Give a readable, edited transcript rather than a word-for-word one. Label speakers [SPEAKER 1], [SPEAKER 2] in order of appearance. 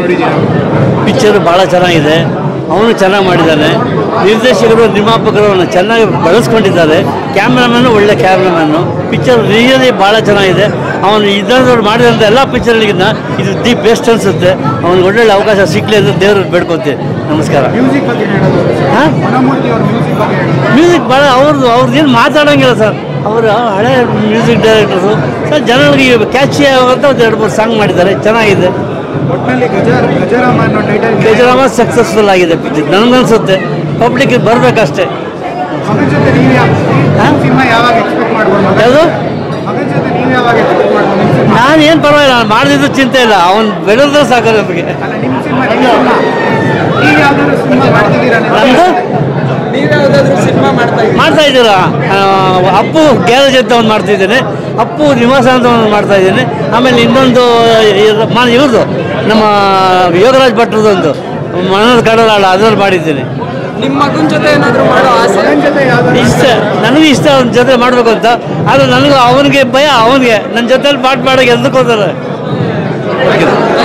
[SPEAKER 1] ನೋಡಿದ್ದೀರಾ?
[SPEAKER 2] ಪಿಕ್ಚರ್ ಭಾಳ ಚೆನ್ನಾಗಿದೆ. ಅವನು ಚೆನ್ನಾಗಿ ಮಾಡಿದ್ದಾನೆ. ನಿರ್ದೇಶಕರು ನಿರ್ಮಾಪಕರು ಅವನ್ನ ಚೆನ್ನಾಗಿ ಬಳಸ್ಕೊಂಡಿದ್ದಾರೆ. ಕ್ಯಾಮ್ರಾಮನ್ನು ಒಳ್ಳೆ ಕ್ಯಾಮ್ರಾಮನ್ನು. ಪಿಕ್ಚರ್ ರಿಯಲಿ ಭಾಳ ಚೆನ್ನಾಗಿದೆ. ಅವನು ಇದನ್ನು ಮಾಡಿದಂಥ ಎಲ್ಲ ಪಿಕ್ಚರ್ಗಳಿಗಿಂತ ಇದು ದಿ ಬೆಸ್ಟ್ ಅನಿಸುತ್ತೆ. ಅವನಿಗೆ ಒಳ್ಳೊಳ್ಳೆ ಅವಕಾಶ ಸಿಗಲಿ ಅಂತ ದೇವರು ಬೇಡ್ಕೊತೀವಿ. ನಮಸ್ಕಾರ.
[SPEAKER 1] ಮ್ಯೂಸಿಕ್ ಬಗ್ಗೆ ಹೇಳೋದು
[SPEAKER 2] ಹಾಂ,
[SPEAKER 1] ಮನೋಮೂರ್ತಿ ಅವ್ರ ಮ್ಯೂಸಿಕ್ ಬಗ್ಗೆ ಹೇಳೋದು.
[SPEAKER 2] ಮ್ಯೂಸಿಕ್ ಭಾಳ ಅವ್ರದ್ದು ಏನು ಮಾತಾಡೋಂಗಿಲ್ಲ ಸರ್. ಅವರು ಹಳೆ ಮ್ಯೂಸಿಕ್ ಡೈರೆಕ್ಟರ್ಸು ಸರ್. ಜನಗಳಿಗೆ ಕ್ಯಾಚಿ ಆಗುವಂಥ ಒಂದು 2-3 ಸಾಂಗ್ ಮಾಡಿದ್ದಾರೆ, ಚೆನ್ನಾಗಿದೆ.
[SPEAKER 1] ಒಟ್ಟಿನಲ್ಲಿ ಗಜರಾಮ ಅನ್ನೋ ಟೈಟಲ್
[SPEAKER 2] ಗಜರಾಮ ಸಕ್ಸಸ್ಫುಲ್ ಆಗಿದೆ ಪಿಕ್ಚರ್ ನನಗನ್ಸುತ್ತೆ. ಪಬ್ಲಿಕ್ಗೆ ಬರಬೇಕಷ್ಟೇ.
[SPEAKER 1] ಮಗನ ಜೊತೆ ನೀವು ಸಿನಿಮಾ ಯಾವಾಗ ಎಕ್ಸ್ಪೆಕ್ಟ್ ಮಾಡ್ಬೋದು?
[SPEAKER 2] ಯಾವುದು?
[SPEAKER 1] ಮಗನ ಜೊತೆ ನೀವು ಯಾವಾಗ ಎಕ್ಸ್ಪೆಕ್ಟ್ ಮಾಡ್ಬೋದು?
[SPEAKER 2] ನಾನು ಏನು ಪರವಾಗಿಲ್ಲ, ನಾನು ಮಾಡಿದ್ದು ಚಿಂತೆ ಇಲ್ಲ. ಅವನು ಬೆಳೆದ್ರೆ ಸಾಕು ನಮಗೆ.
[SPEAKER 1] ಅಲ್ಲ, ನಿಮ್ಮ ಸಿನಿಮಾ ನೀವು ಯಾವ್ದಾದ್ರು ಸಿನಿಮಾ ಮಾಡ್ತಿದ್ದೀರಾ?
[SPEAKER 2] ನಮ್ಮದು
[SPEAKER 1] ನೀವು ಯಾವ್ದಾದ್ರು ಸಿನಿಮಾ
[SPEAKER 2] ಮಾಡ್ತಾ ಇದ್ದೀರಾ? ಅಪ್ಪು ಗ್ಯಾರೇಜ್ ಅಂತ ಒಂದು ಮಾಡ್ತಿದ್ದೇನೆ. ಅಪ್ಪು ನಿವಾಸ ಅಂತ ಒಂದು ಮಾಡ್ತಾ ಇದ್ದೇನೆ. ಆಮೇಲೆ ಇನ್ನೊಂದು ಇವ್ರದ್ದು ನಮ್ಮ ಯೋಗರಾಜ್ ಭಟ್ರದೊಂದು ಮನದ ಕಡಲಾಳ ಅದರಲ್ಲಿ ಮಾಡಿದ್ದೇನೆ.
[SPEAKER 1] ನಿಮ್ಮ ಮಗನ ಜೊತೆ ಏನಾದರೂ ಮಾಡೋ ಆಸೆ?
[SPEAKER 2] ಇಷ್ಟ, ನನಗೂ ಇಷ್ಟ ಅವನ ಜೊತೆ ಮಾಡಬೇಕು ಅಂತ. ಆದರೆ ನನಗೂ ಅವನಿಗೆ ಭಯ. ಅವನಿಗೆ ನನ್ನ ಜೊತೆಲಿ ಪಾಠ ಮಾಡೋಕೆ ಎದ್ದುಕೋತಾರೆ.